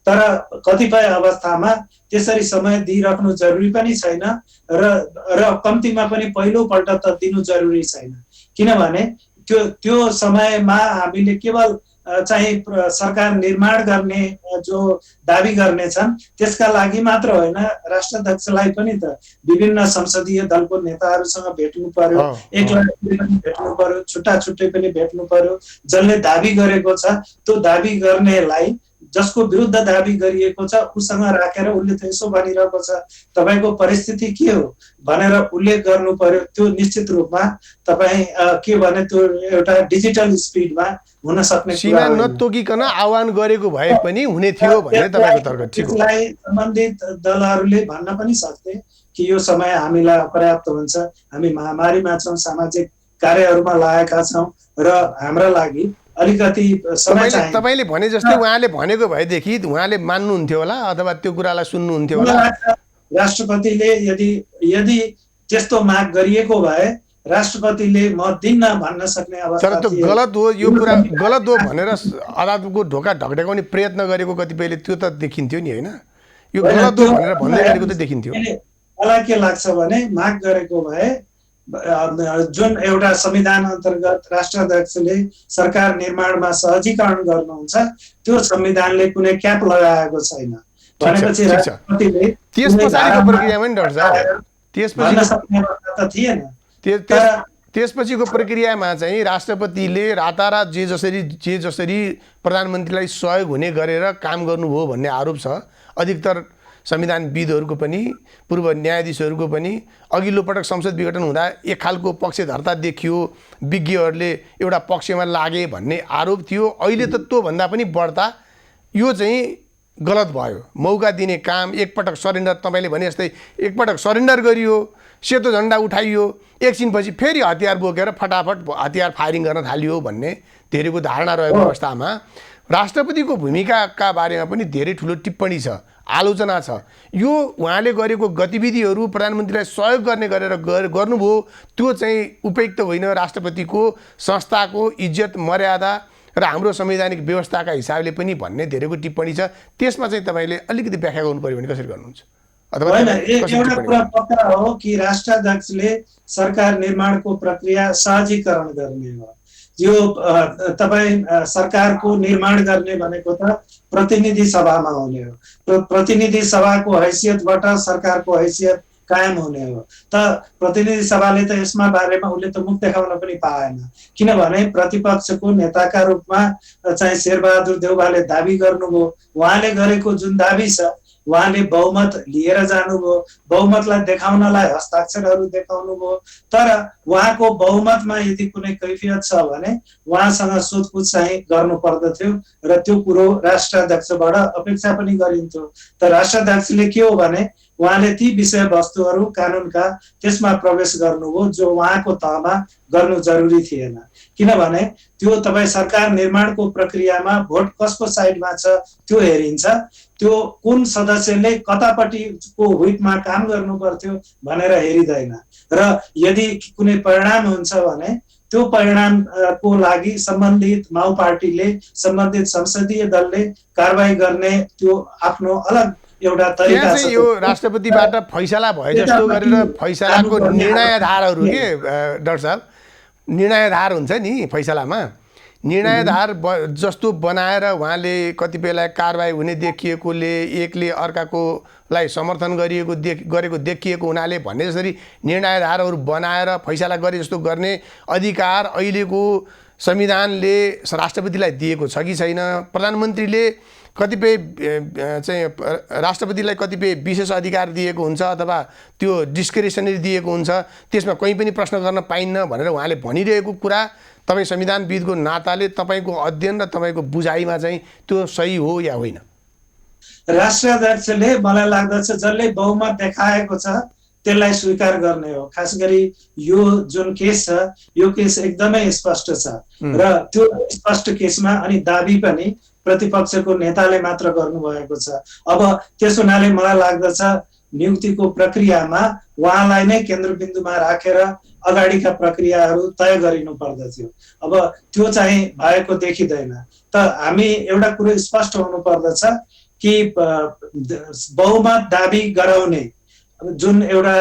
तर कतिपय अवस्थामा त्यसरी समय दिइराख्नु जरुरी पनि छैन र कम्तीमा पनि पहिलोपल्ट त दिनु जरुरी छैन, किनभने त्यो समयमा हामीले केवल चाहिँ सरकार निर्माण गर्ने जो दाबी गर्नेछन् त्यसका लागि मात्र होइन, राष्ट्राध्यक्षलाई पनि त विभिन्न संसदीय दलको नेताहरूसँग भेट्नु पर्यो, एक्लै पनि भेट्नु पर्यो, छुट्टा छुट्टै पनि भेट्नु पर्यो। जसले दाबी गरेको छ त्यो दाबी गर्नेलाई, जसको विरुद्ध दाबी गरिएको छ उसँग राखेर उसले त यसो भनिरहेको छ, तपाईँको परिस्थिति के हो भनेर उल्लेख गर्नु पर्यो। त्यो निश्चित रूपमा तपाईँ के भने त्यो एउटा डिजिटल स्पिडमा हुन सक्ने सीमा नतोकिकन आह्वान गरेको भए पनि हुने थियो भन्ने तपाईँको तर्क ठिक हो। त्यसलाई सम्बन्धित दलहरूले भन्न पनि सक्थे कि यो समय हामीलाई अपर्याप्त हुन्छ, हामी महामारीमा छौँ, सामाजिक कार्यहरूमा लागेका छौँ र हाम्रा लागि अलिकति समय चाहिन्छ। तपाईँले भने जस्तै उहाँले भनेको भएदेखि उहाँले मान्नुहुन्थ्यो होला अथवा त्यो कुरालाई सुन्नुहुन्थ्यो होला। राष्ट्रपतिले यदि त्यस्तो माग गरिएको भए राष्ट्रपतिले म दिन्न भन्न सक्ने अवस्था तर त्यो गलत हो, यो कुरा गलत हो भनेर अदालतको ढोका ढकढकाउने प्रयत्न गरेको कतिपयले त्यो त देखिन्थ्यो नि, होइन? यो गलत हो भनेर भन्दै गरेको त देखिन्थ्यो। मलाई के लाग्छ भने माग गरेको भए जुन एउटा संविधान अन्तर्गत राष्ट्राध्यक्षले सरकार निर्माणमा सहजीकरण गर्नुहुन्छ त्यो संविधानले कुनै क्याप लगाएको छैन भनेपछि राष्ट्रपतिले त्यस पछाडिको प्रक्रियामा नि डाक्टर साहब त्यसपछिको प्रक्रियामा चाहिँ राष्ट्रपतिले रातारात जे जसरी प्रधानमन्त्रीलाई सहयोग हुने गरेर काम गर्नुभयो भन्ने आरोप छ। अधिकतर संविधानविदहरूको पनि पूर्व न्यायाधीशहरूको पनि अघिल्लो पटक संसद विघटन हुँदा एक खालको पक्षधर्ता देखियो, विज्ञहरूले एउटा पक्षमा लागे भन्ने आरोप थियो। अहिले त त्योभन्दा पनि बढ्ता यो चाहिँ गलत भयो। मौका दिने काम, एकपटक सरेन्डर, तपाईँले भने जस्तै एकपटक सरेन्डर गरियो, सेतो झन्डा उठाइयो, एकछिनपछि फेरि हतियार बोकेर फटाफट हतियार फायरिङ गर्न थालियो भन्ने धेरैको धारणा रहेको अवस्थामा राष्ट्रपतिको भूमिकाका बारेमा पनि धेरै ठुलो टिप्पणी छ, आलोचना छ। यो उहाँले गरेको गतिविधिहरू प्रधानमन्त्रीलाई सहयोग गर्ने गरेर गर्नुभयो, त्यो चाहिँ उपयुक्त होइन। राष्ट्रपतिको संस्थाको इज्जत मर्यादा र हाम्रो संवैधानिक व्यवस्थाका हिसाबले पनि भन्ने धेरैको टिप्पणी छ। त्यसमा चाहिँ तपाईँले अलिकति व्याख्या गर्नु पर्यो भने कसरी गर्नुहुन्छ? होइन, एउटा कुरा पक्का हो कि राष्ट्राध्यक्षले सरकार निर्माणको प्रक्रिया सहजीकरण गर्ने हो। यो तपाईँ सरकारको निर्माण गर्ने भनेको त प्रतिनिधि सभामा हुने हो। प्रतिनिधि सभाको हैसियतबाट सरकारको हैसियत कायम हुने हो। त प्रतिनिधि सभाले त यसमा बारेमा उसले त मुख देखाउन पनि पाएन, किनभने प्रतिपक्षको नेताका रूपमा चाहिँ शेरबहादुर देउवाले दाबी गर्नुभयो। उहाँले गरेको जुन दाबी छ, उहाँले बहुमत लिएर जानुभयो, बहुमतलाई देखाउनलाई हस्ताक्षरहरू देखाउनुभयो। तर उहाँको बहुमतमा यदि कुनै कैफियत छ भने उहाँसँग सोधपुछ चाहिँ गर्नु पर्दथ्यो र त्यो कुरो राष्ट्राध्यक्षबाट अपेक्षा पनि गरिन्थ्यो। तर राष्ट्राध्यक्षले के हो भने उहाँले ती विषयवस्तुहरू कानुनका त्यसमा प्रवेश गर्नुभयो जो उहाँको तहमा गर्नु जरुरी थिएन। किनभने त्यो तपाईँ सरकार निर्माणको प्रक्रियामा भोट कसको साइडमा छ त्यो हेरिन्छ, त्यो कुन सदस्यले कतापट्टिको हुइपमा काम गर्नु पर्थ्यो भनेर हेरिँदैन। र यदि कुनै परिणाम हुन्छ भने त्यो परिणामको लागि सम्बन्धित माओ पार्टीले, सम्बन्धित संसदीय दलले कारबाही गर्ने त्यो आफ्नो अलग एउटा तरिका छ। यो राष्ट्रपतिबाट फैसला भए जस्तो गरेर फैसलाको निर्णयाधारहरू के डाक्टर साहब, निर्णयाधार हुन्छ नि फैसलामा, निर्णयाधार जस्तो बनाएर उहाँले कतिपयलाई कारबाही हुने देखिएकोले, एकले अर्काकोलाई समर्थन गरेको देखिएको हुनाले भन्ने जसरी निर्णयाधारहरू बनाएर फैसला गरे जस्तो गर्ने अधिकार अहिलेको संविधानले राष्ट्रपतिलाई दिएको छ कि छैन? प्रधानमन्त्रीले कतिपय चाहिँ राष्ट्रपतिलाई कतिपय विशेष अधिकार दिएको हुन्छ अथवा त्यो डिस्क्रिसनरी दिएको हुन्छ, त्यसमा कहीँ पनि प्रश्न गर्न पाइन्न भनेर उहाँले भनिरहेको कुरा तपाईँ संविधानविदको नाताले तपाईँको अध्ययन र तपाईँको बुझाइमा चाहिँ त्यो सही हो या होइन? राष्ट्राध्यक्षले मलाई लाग्दछ जसले बहुमत देखाएको छ त्यसलाई स्वीकार गर्ने हो। खास गरी यो जुन केस छ, यो केस एकदमै स्पष्ट छ र त्यो स्पष्ट केसमा अनि दाबी पनि प्रतिपक्षको नेताले मात्र गर्नुभएको छ। अब त्यस हुनाले मलाई लाग्दछ नियुक्तिको प्रक्रियामा उहाँलाई नै केन्द्रबिन्दुमा राखेर अगाडिका प्रक्रियाहरू तय गरिनु पर्दथ्यो। अब त्यो चाहिँ भएको देखिँदैन। त हामी एउटा कुरो स्पष्ट हुनु पर्दछ कि बहुमत दाबी गराउने जुन एउटा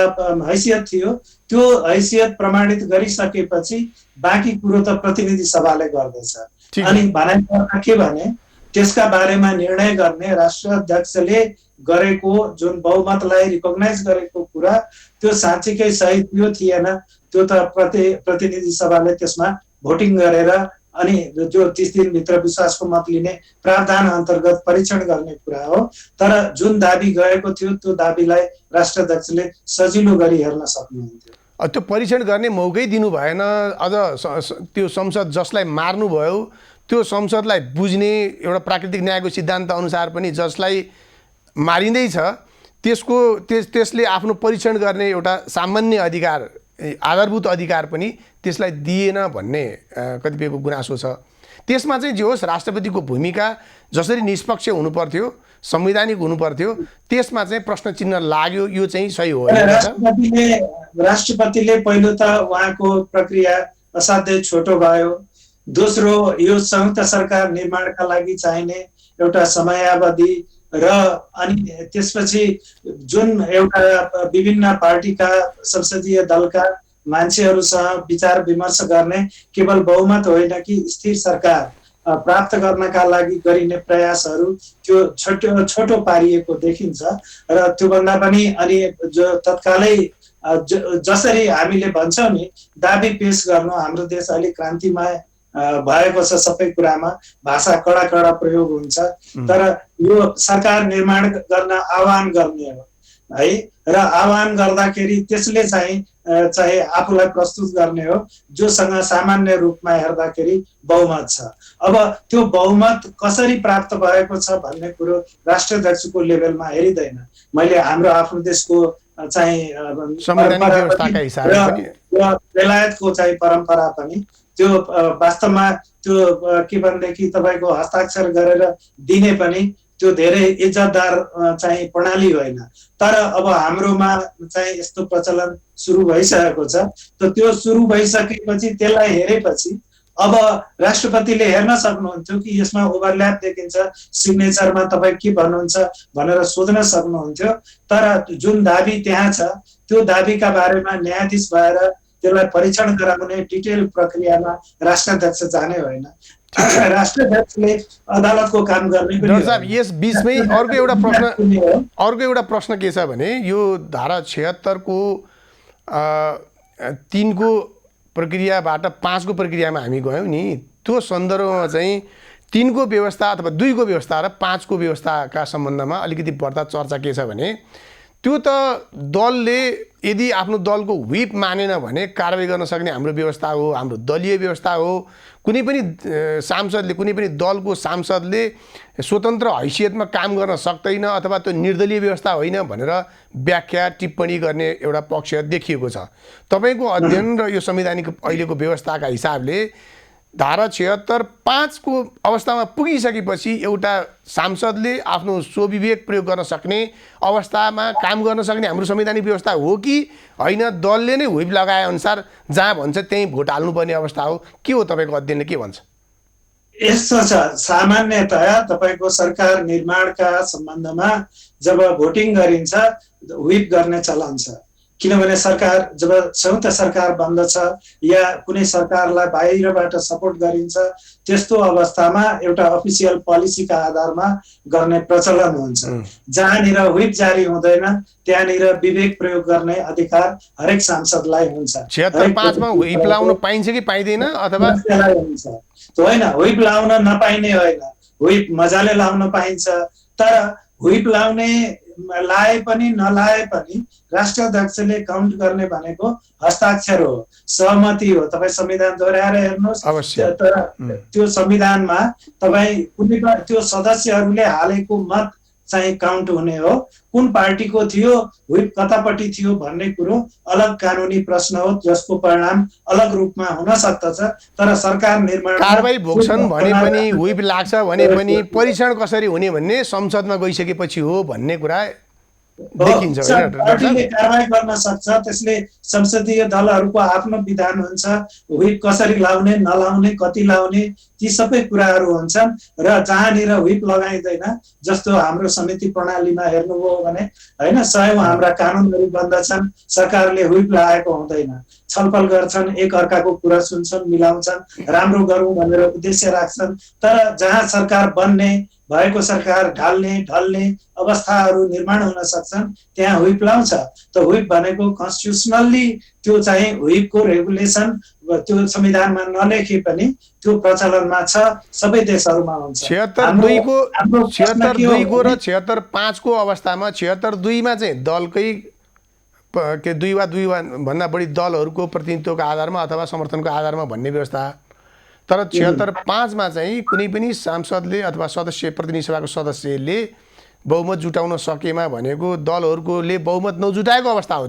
हैसियत थियो त्यो हैसियत प्रमाणित गरिसकेपछि बाँकी कुरो त प्रतिनिधि सभाले गर्दछ। अनि भनाइ के भने त्यसका बारेमा निर्णय गर्ने राष्ट्राध्यक्षले गरेको जुन बहुमतलाई रिकग्नाइज गरेको कुरा त्यो साँच्चीकै सही थियो थिएन, त्यो त प्रतिनिधि सभाले त्यसमा भोटिङ गरेर अनि जो 30 दिनभित्र विश्वासको मत लिने प्रावधान अन्तर्गत परीक्षण गर्ने कुरा हो। तर जुन दाबी गएको थियो त्यो दाबीलाई राष्ट्राध्यक्षले सजिलो गरी हेर्न सक्नुहुन्थ्यो। त्यो परीक्षण गर्ने मौकै दिनु भएन। अझ त्यो संसद जसलाई मार्नुभयो त्यो संसदलाई बुझ्ने एउटा प्राकृतिक न्यायको सिद्धान्त अनुसार पनि जसलाई मारिँदैछ त्यसले आफ्नो परीक्षण गर्ने एउटा सामान्य अधिकार, आधारभूत अधिकार पनि त्यसलाई दिएन भन्ने कतिपयको गुनासो छ। त्यसमा चाहिँ जे होस् राष्ट्रपतिको भूमिका जसरी निष्पक्ष हुनुपर्थ्यो, संवैधानिक हुनुपर्थ्यो, त्यसमा चाहिँ प्रश्न चिन्ह लाग्यो। यो चाहिँ सही हो। राष्ट्रपतिले पहिलो त उहाँको प्रक्रिया असाध्यै छोटो भयो। दोस्रो, यो संयुक्त सरकार निर्माणका लागि चाहिने एउटा समयावधि र अनि त्यसपछि जुन एउटा विभिन्न पार्टीका संसदीय दलका मान्छेहरूसँग विचार विमर्श गर्ने केवल बहुमत होइन कि स्थिर सरकार प्राप्त गर्नका लागि गरिने प्रयासहरू त्यो छोटो पारिएको देखिन्छ। र त्योभन्दा पनि अनि जो तत्कालै जसरी हामीले भन्छौँ नि दाबी पेश गर्नु, हाम्रो देश अलिक क्रान्तिमय भएको छ, सबै कुरामा भाषा कडा प्रयोग हुन्छ। तर यो सरकार निर्माण गर्न आह्वान गर्ने हो है, र आह्वान गर्दाखेरि त्यसले चाहिँ आफूलाई प्रस्तुत गर्ने हो जोसँग सामान्य रूपमा हेर्दाखेरि बहुमत छ। अब त्यो बहुमत कसरी प्राप्त भएको छ भन्ने कुरो राष्ट्राध्यक्षको लेभलमा हेरिँदैन। मैले हाम्रो आफ्नो देशको चाहिँ संवैधानिक परम्परा व्यवस्थाका पनि हिसाबले पनि र बेलायतको चाहिँ परम्परा पनि त्यो वास्तवमा त्यो के भनेदेखि तपाईँको हस्ताक्षर गरेर दिने पनि त्यो धेरै इज्जतदार चाहिँ प्रणाली होइन। तर अब हाम्रोमा चाहिँ यस्तो प्रचलन सुरु भइसकेको छ। त त्यो सुरु भइसकेपछि त्यसलाई हेरेपछि अब राष्ट्रपतिले हेर्न सक्नुहुन्थ्यो कि यसमा ओभरल्याप देखिन्छ, सिग्नेचरमा तपाईँ के भन्नुहुन्छ भनेर सोध्न सक्नुहुन्थ्यो। तर जुन दाबी त्यहाँ छ त्यो दाबीका बारेमा न्यायाधीश भएर त्यसलाई परीक्षण गराउने डिटेल प्रक्रियामा राष्ट्राध्यक्ष जाने होइन, राष्ट्राध्यक्षले अदालतको काम गर्ने। डाक्टर साहब, यस बिचमै अर्को एउटा प्रश्न के छ भने यो धारा 76 को 3 को प्रक्रियाबाट 5 को प्रक्रियामा हामी गयौँ नि, त्यो सन्दर्भमा चाहिँ 3 को व्यवस्था अथवा 2 को व्यवस्था र 5 को व्यवस्थाका सम्बन्धमा अलिकति बढ्ता चर्चा के छ भने त्यो त दलले यदि आफ्नो दलको व्हिप मानेन भने कारबाही गर्न सक्ने हाम्रो व्यवस्था हो, हाम्रो दलीय व्यवस्था हो। कुनै पनि सांसदले, कुनै पनि दलको सांसदले स्वतन्त्र हैसियतमा काम गर्न सक्दैन अथवा त्यो निर्दलीय व्यवस्था होइन भनेर व्याख्या टिप्पणी गर्ने एउटा पक्ष देखिएको छ। तपाईँको अध्ययन र यो संवैधानिक अहिलेको व्यवस्थाका हिसाबले धारा 76 5 को अवस्थामा पुगिसकेपछि एउटा सांसदले आफ्नो स्वविवेक प्रयोग गर्न सक्ने अवस्थामा काम गर्न सक्ने हाम्रो संवैधानिक व्यवस्था हो कि होइन, दलले नै व्हिप लगाए अनुसार जहाँ भन्छ त्यहीँ भोट हाल्नुपर्ने अवस्था हो? के हो तपाईँको अध्ययनले के भन्छ? यस्तो छ, सामान्यतया तपाईँको सरकार निर्माणका सम्बन्धमा जब भोटिङ गरिन्छ व्हिप गर्ने चलन छ। किनभने सरकार जब संयुक्त सरकार बन्दछ या कुनै सरकारलाई बाहिरबाट सपोर्ट गरिन्छ त्यस्तो अवस्थामा एउटा अफिसियल पोलिसीका आधारमा गर्ने प्रचलन हुन्छ। जहाँनिर व्हिप जारी हुँदैन त्यहाँनिर विवेक प्रयोग गर्ने अधिकार हरेक सांसदलाई हुन्छ। 76/5 मा व्हिप लाउन पाइन्छ कि पाइँदैन अथवा हुन्छ? होइन, व्हिप लाउन नपाइने होइन, व्हिप मजाले लाउन पाइन्छ। तर व्हिप लाए पनि नलाए पनि राष्ट्राध्यक्षले काउन्ट गर्ने भनेको हस्ताक्षर हो, सहमति हो। तपाईँ संविधान दोहोऱ्याएर हेर्नुहोस्। तर त्यो संविधानमा तपाईँ कुनै त्यो सदस्यहरूले हालेको मत चाहिँ काउन्ट हुने हो। कुन पार्टीको थियो, व्हिप कतापट्टि थियो भन्ने कुरो अलग कानुनी प्रश्न हो, जसको परिणाम अलग रूपमा हुन सक्दछ। तर सरकार निर्माण कारबाही भोग्छन् भने पनि, व्हिप लाग्छ भने पनि परीक्षण कसरी हुने भन्ने संसदमा गइसकेपछि हो भन्ने कुरा देखिन्छ। पार्टीले कारबाही गर्न सक्छ, त्यसले संसदीय दलहरूको आफ्नो विधान हुन्छ, व्हिप कसरी लाउने नलाउने कति लाउने ती सबै कुराहरू हुन्छन्। र जहाँनिर व्हिप लगाइँदैन, जस्तो हाम्रो समिति प्रणालीमा हेर्नुभयो भने होइन, सयौं हाम्रा कानुनहरू बन्दछन्, सरकारले व्हिप लगाएको हुँदैन, छलफल गर्छन्, एक अर्काको कुरा सुन्छन्, मिलाउँछन्, राम्रो गरौँ भनेर उद्देश्य राख्छन्। तर जहाँ सरकार बन्ने भएको सरकार ढल्ने अवस्थाहरू निर्माण हुन सक्छन् त्यहाँ व्हिप लाउँछ। त व्हिप भनेको कन्स्टिट्युसनल्ली त्यो चाहिँ व्हिपको रेगुलेसन त्यो संविधानमा नलेखे पनि त्यो प्रचलनमा छ, सबै देशहरूमा हुन्छ। 76/2 को र 76/5 को अवस्थामा 76/2 मा चाहिँ दलकै के 2 वा 2 भन्दा बढी दलहरूको प्रतिनिधित्वको आधारमा अथवा समर्थनको आधारमा भन्ने व्यवस्था। तर 76/5 मा चाहिँ कुनै पनि सांसदले अथवा सदस्य, प्रतिनिधि सभाको सदस्यले बहुमत जुटाउन सकेमा भनेको दलहरूकोले बहुमत नजुटाएको अवस्था हो।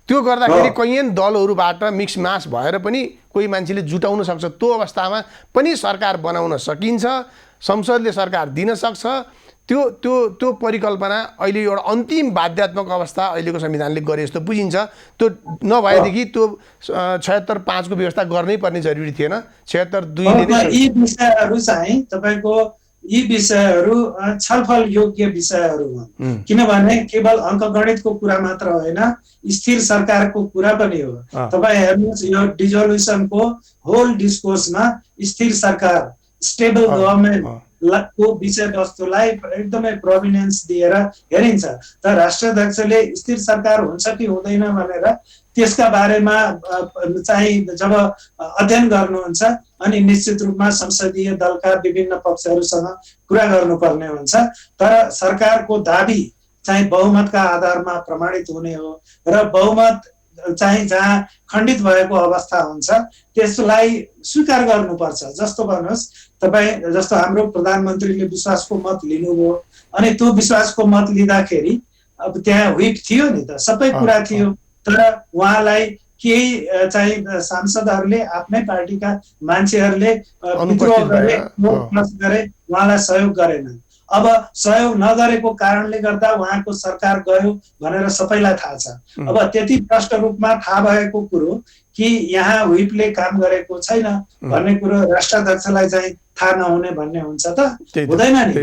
त्यो गर्दाखेरि कैयन दलहरूबाट मिक्स मास भएर पनि कोही मान्छेले जुटाउन सक्छ। त्यो अवस्थामा पनि सरकार बनाउन सकिन्छ, संसदले सरकार दिन सक्छ। त्यो परिकल्पना अहिले एउटा अन्तिम बाध्यात्मक अवस्था अहिलेको संविधानले गरे जस्तो बुझिन्छ। त्यो नभएदेखि त्यो 76/5 को व्यवस्था गर्नै पर्ने जरुरी थिएन। 76/2 ले नै यी विषयहरू चाहिँ तपाईको यी विषयहरू छलफल योग्य विषयहरू हुन्। किनभने केवल अङ्कगणितको कुरा मात्र होइन, स्थिर सरकारको कुरा पनि हो। तपाईँ हेर्नुहोस्, यो डिजोल्युसनको होल डिस्कोर्समा स्थिर सरकार, स्टेबल गभर्नमेन्ट को विषयवस्तुलाई एकदमै प्रोभिनेन्स दिएर हेरिन्छ। तर राष्ट्राध्यक्षले स्थिर सरकार हुन्छ कि हुँदैन भनेर त्यसका बारेमा चाहिँ जब अध्ययन गर्नुहुन्छ अनि निश्चित रूपमा संसदीय दलका विभिन्न पक्षहरूसँग कुरा गर्नुपर्ने हुन्छ। तर सरकारको दाबी चाहिँ बहुमतका आधारमा प्रमाणित हुने हो र बहुमत चाहिँ जहाँ खण्डित भएको अवस्था हुन्छ त्यसलाई स्वीकार गर्नुपर्छ। जस्तो भन्नुहोस्, तपाईँ जस्तो हाम्रो प्रधानमन्त्रीले विश्वासको मत लिनुभयो अनि त्यो विश्वासको मत लिँदाखेरि अब त्यहाँ व्हिप थियो नि त, सबै कुरा थियो, तर उहाँलाई केही चाहिँ सांसदहरूले आफ्नै पार्टीका मान्छेहरूले विद्रोह गरे, गरे, उहाँलाई सहयोग गरेनन्। अब सहयोग नगरेको कारणले गर्दा उहाँको सरकार गयो भनेर सबैलाई थाहा छ। अब त्यति प्रष्ट रूपमा थाहा भएको कुरो कि यहाँ व्हिपले काम गरेको छैन भन्ने कुरो राष्ट्राध्यक्षलाई चाहिँ थाहा नहुने भन्ने हुन्छ त, हुँदैन नि।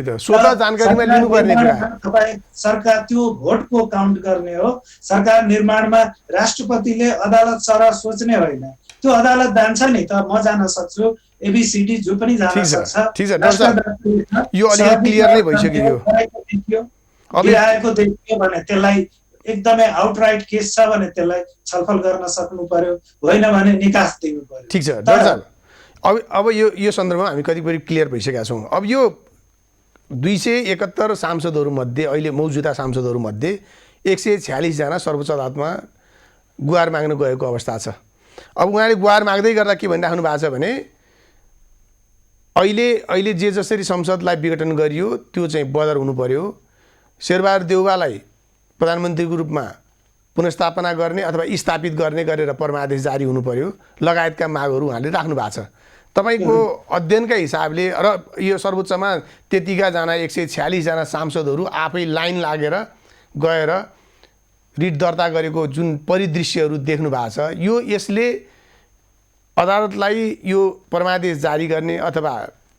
तपाईँ सरकार त्यो भोटको काउन्ट गर्ने हो। सरकार निर्माणमा राष्ट्रपतिले अदालत सरह सोच्ने होइन, त्यो अदालत जान्छ नि त, म जान सक्छु, एबीसीडी जो पनि जान सक्छ। यो अलिकति क्लियर नै भइसक्यो, गिराएको देखियो भने त्यसलाई एकदमै आउटराइट केस छ भने त्यसलाई छलफल गर्न सक्नु पर्यो, होइन भने निकास दिनु पर्यो। ठिक छ डाक्टर साहब, अब यो सन्दर्भमा हामी कतिपय क्लियर भइसकेका छौँ। अब यो 271 सांसदहरूमध्ये अहिले मौजुदा सांसदहरूमध्ये 146 जना सर्वोच्च अदालतमा गुहार माग्न गएको अवस्था छ। अब उहाँले गुहार माग्दै गर्दा के भनिराख्नु भएको छ भने अहिले जे जसरी संसदलाई विघटन गरियो त्यो चाहिँ बदर हुनु पर्यो, शेरबहादुर देउवालाई प्रधानमन्त्रीको रूपमा पुनर्स्थापना गर्ने अथवा स्थापित गर्ने गरेर परमादेश जारी हुनु पर्यो लगायतका मागहरू उहाँले राख्नु भएको छ। तपाईँको अध्ययनका हिसाबले र यो सर्वोच्चमा त्यतिका जना 146 जना सांसदहरू आफै लाइन लागेर गएर रिट दर्ता गरेको जुन परिदृश्यहरू देख्नु भएको छ, यसले अदालतलाई यो परमादेश जारी गर्ने अथवा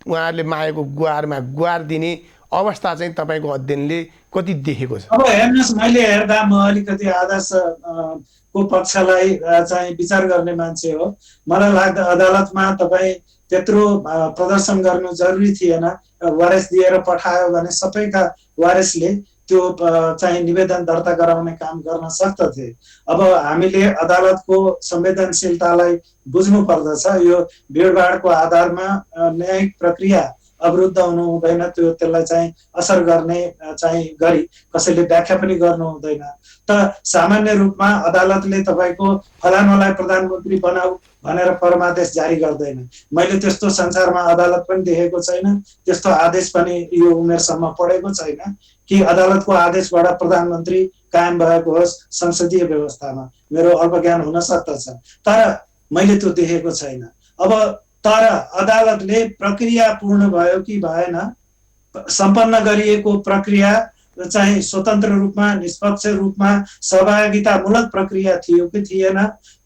उहाँहरूले मागेको गुहारमा गुहार दिने अवस्था चाहिँ तपाईँको अध्ययनले कति देखेको छ? अब हेर्नुहोस्, मैले हेर्दा म अलिकति आदर्श को पक्षलाई चाहिँ विचार गर्ने मान्छे हो। मलाई लाग्दा अदालतमा तपाईँ त्यत्रो प्रदर्शन गर्नु जरुरी थिएन। वारेस दिएर पठायो भने सबैका वारेसले त्यो चाहिँ निवेदन दर्ता गराउने काम गर्न सक्दथे। अब हामीले अदालतको संवेदनशीलतालाई बुझ्नु पर्दछ। यो भिडभाडको आधारमा न्यायिक प्रक्रिया अवरुद्ध हुनु हुँदैन, त्यसलाई चाहिँ असर गर्ने चाहिँ गरी कसैले व्याख्या पनि गर्नु हुँदैन। त सामान्य रूपमा अदालतले तपाईको फलानुलाई प्रधानमन्त्री बनाऊ भनेर परमादेश जारी गर्दैन। मैले त्यस्तो संसारमा अदालत पनि देखेको छैन, त्यस्तो आदेश पनि यो उमेरसम्म पढेको छैन कि अदालतको आदेशबाट प्रधानमन्त्री कायम भएको होस् संसदीय व्यवस्थामा। मेरो अल्पज्ञान हुन सक्दछ, तर मैले त्यो देखेको छैन। अब तर अदालतले प्रक्रिया पूर्ण भयो कि भएन, सम्पन्न गरिएको प्रक्रिया चाहिँ स्वतन्त्र रूपमा निष्पक्ष रूपमा सहभागितामूलक प्रक्रिया थियो कि थिएन,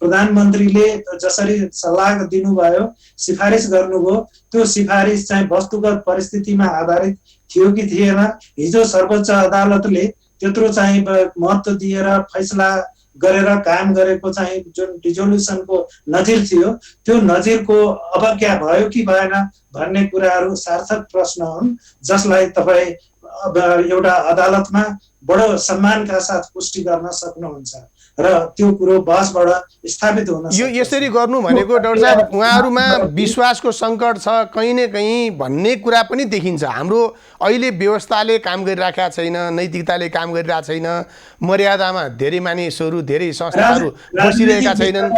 प्रधानमन्त्रीले जसरी सल्लाह दिनुभयो सिफारिस गर्नुभयो त्यो सिफारिस चाहिँ वस्तुगत परिस्थितिमा आधारित थियो कि थिएन। हिजो सर्वोच्च अदालतले त्यत्रो चाहिँ महत्त्व दिएर फैसला गरेर कायम गरेको चाहिँ जुन रिजोल्युसनको नजिर थियो त्यो नजिरको अवज्ञा भयो कि भएन भन्ने कुराहरू सार्थक प्रश्न हुन्, जसलाई तपाईँ एउटा अदालतमा बडो सम्मानका साथ पुष्टि गर्न सक्नुहुन्छ र त्यो कुरो बहसबाट स्थापित हुन सक्छ। यो यसरी गर्नु भनेको डाक्टर साहब उहाँहरूमा विश्वासको सङ्कट छ कहीँ न कहीँ भन्ने कुरा पनि देखिन्छ। हाम्रो अहिले व्यवस्थाले काम गरिरहेका छैन, नैतिकताले काम गरिरहेको छैन, मर्यादामा धेरै मानिसहरू धेरै संस्थाहरू बसिरहेका छैनन्।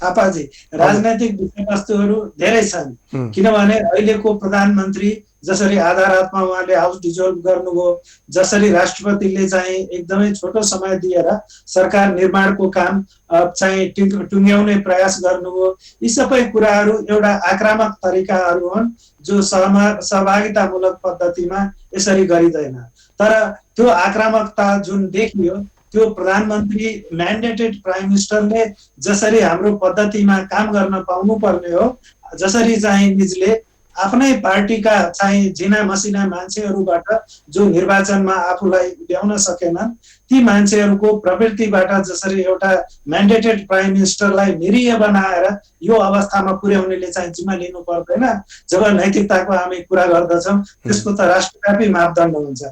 थापाजी, राजनैतिक विषयवस्तुहरू धेरै छन्, किनभने अहिलेको प्रधानमन्त्री जसरी आधारातमा उहाँले हाउस डिजोल्भ गर्नुभयो, जसरी राष्ट्रपतिले चाहिँ एकदमै छोटो समय दिएर सरकार निर्माणको काम चाहिँ टुङ्ग्याउने प्रयास गर्नुभयो, यी सबै कुराहरू एउटा आक्रामक तरिकाहरू हुन् जो सहभागितामूलक पद्धतिमा यसरी गरिँदैन। तर त्यो आक्रामकता जुन देखियो त्यो प्रधानमन्त्री म्यान्डेटेड प्राइम मिनिस्टरले जसरी हाम्रो पद्धतिमा काम गर्न पाउनु पर्ने हो, जसरी चाहिँ निजले आफ्नै पार्टीका चाहिँ झिना मसिना मान्छेहरूबाट जो निर्वाचनमा आफूलाई ल्याउन सकेनन् ती मान्छेहरूको प्रवृत्तिबाट जसरी एउटा म्यान्डेटेड प्राइम मिनिस्टरलाई निरीह बनाएर यो अवस्थामा पुर्याउनेले चाहिँ जिम्मा लिनु पर्दैन। जब नैतिकताको हामी कुरा गर्दछौँ त्यसको त राष्ट्रव्यापी मापदण्ड हुन्छ।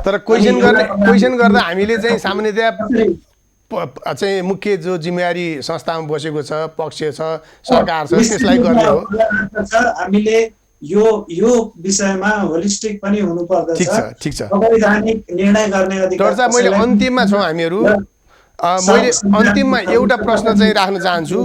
तर क्वेसन गर्दा हामीले चाहिँ सामान्यतया चाहिँ मुख्य जो जिम्मेवारी संस्थामा बसेको छ, पक्ष छ, सरकार छ, त्यसलाई गर्ने हो। हामीले यो विषयमा होलिस्टिक पनि हुनु पर्दछ। ठीक छ। संवैधानिक निर्णय गर्ने अधिकार। डाक्टर साहब, मैले अन्तिममा छौँ हामीहरू, मैले अन्तिममा एउटा प्रश्न चाहिँ राख्न चाहन्छु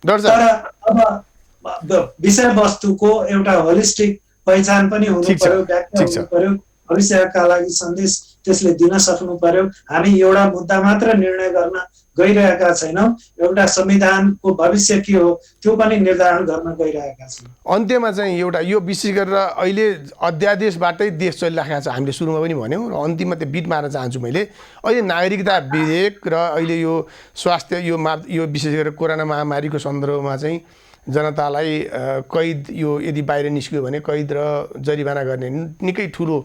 डाक्टर साहब। अब विषयवस्तुको एउटा होलिस्टिक पहिचान पनि हुनु पर्यो, व्याख्या हुनु पर्यो। भविष्यका लागि सन्देश त्यसले दिन सक्नु पर्यो। हामी एउटा मुद्दा मात्र निर्णय गर्न गइरहेका छैनौँ, एउटा संविधानको भविष्य के हो त्यो पनि निर्धारण गर्न गइरहेका छौँ। अन्त्यमा चाहिँ एउटा यो विशेष गरेर अहिले अध्यादेशबाटै देश चलिरहेको छ, हामीले सुरुमा पनि भन्यौँ र अन्तिममा त्यो बिट मार्न चाहन्छु मैले। अहिले नागरिकता विधेयक र अहिले यो स्वास्थ्य यो विशेष गरेर कोरोना महामारीको सन्दर्भमा चाहिँ जनतालाई कैद यो यदि बाहिर निस्क्यो भने कैद र जरिवाना गर्ने निकै ठुलो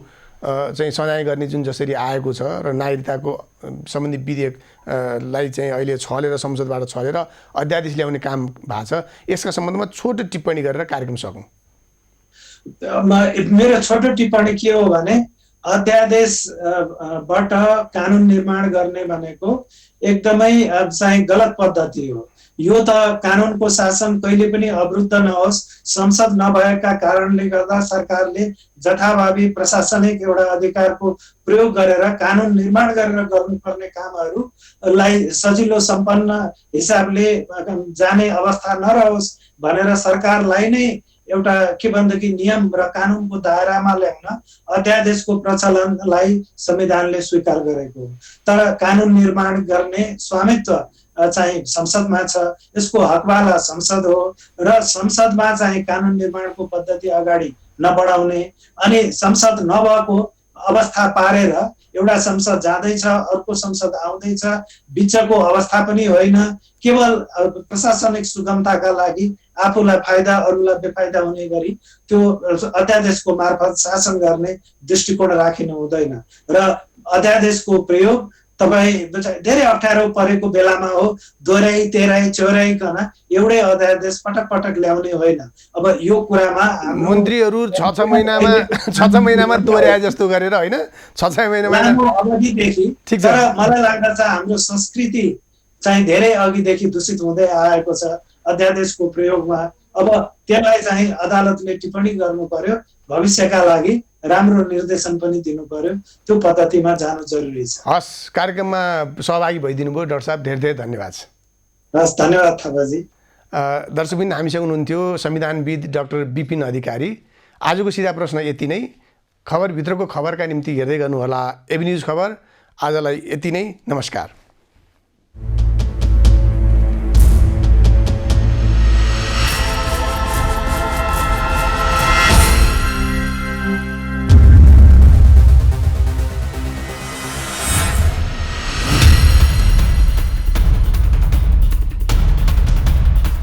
चाहिँ सजाय गर्ने जुन जसरी आएको छ र नागरिकताको सम्बन्धी विधेयकलाई चाहिँ अहिले छलेर संसदबाट छलेर अध्यादेश ल्याउने काम भएको छ। यसका सम्बन्धमा छोटो टिप्पणी गरेर कार्यक्रम सकौँ। मेरो छोटो टिप्पणी के हो भने अध्यादेशबाट कानुन निर्माण गर्ने भनेको एकदमै चाहिँ गलत पद्धति हो। यो त कानुनको शासन कहिले पनि अवरुद्ध नहोस्, संसद नभएका कारणले गर्दा सरकारले जथाभावी प्रशासनिक एउटा अधिकारको प्रयोग गरेर कानुन निर्माण गरेर गर्नुपर्ने कामहरूलाई सजिलो सम्पन्न हिसाबले जाने अवस्था नरहोस् भनेर सरकारलाई नै एउटा के भनेदेखि नियम र कानुनको दायरामा ल्याउन अध्यादेशको प्रचलनलाई संविधानले स्वीकार गरेको हो। तर कानुन निर्माण गर्ने स्वामित्व चाहिँ संसदमा छ, यसको हकवाला संसद हो र संसदमा चाहिँ कानुन निर्माणको पद्धति अगाडि नबढाउने अनि संसद नभएको अवस्था पारेर एउटा संसद जाँदैछ अर्को संसद आउँदैछ, बिचको अवस्था पनि होइन। केवल प्रशासनिक सुगमताका लागि आफूलाई फाइदा अरूलाई बेफाइदा हुने गरी त्यो अध्यादेशको मार्फत शासन गर्ने दृष्टिकोण राखिनु हुँदैन र अध्यादेशको प्रयोग तपाईँ धेरै अप्ठ्यारो परेको बेलामा हो दोहोऱ्याइ तेह्राइ चौराइकन एउटै अध्यादेश पटक पटक ल्याउने होइन। अब यो कुरामा मन्त्रीहरू 6 महिनामा दोहोऱ्याए जस्तो गरेर होइन 6 महिनामा अवधिदेखि। तर मलाई लाग्दछ हाम्रो संस्कृति चाहिँ धेरै अघिदेखि दूषित हुँदै आएको छ अध्यादेशको प्रयोगमा। अब त्यसलाई चाहिँ अदालतले टिप्पणी गर्नु पर्यो, भविष्यका लागि राम्रो निर्देशन पनि दिनु पर्यो, त्यो पद्धतिमा जानु जरुरी छ। हस्, कार्यक्रममा सहभागी भइदिनु भयो डाक्टर साहब, धेरै धेरै धन्यवाद। हस्, धन्यवाद थापाजी। दर्शकबिन हामीसँग हुनुहुन्थ्यो संविधानविद डाक्टर विपिन अधिकारी। आजको सिधा प्रश्न यति नै। खबरभित्रको खबरका निम्ति हेर्दै गर्नुहोला एबी न्युज खबर। आजलाई यति नै, नमस्कार।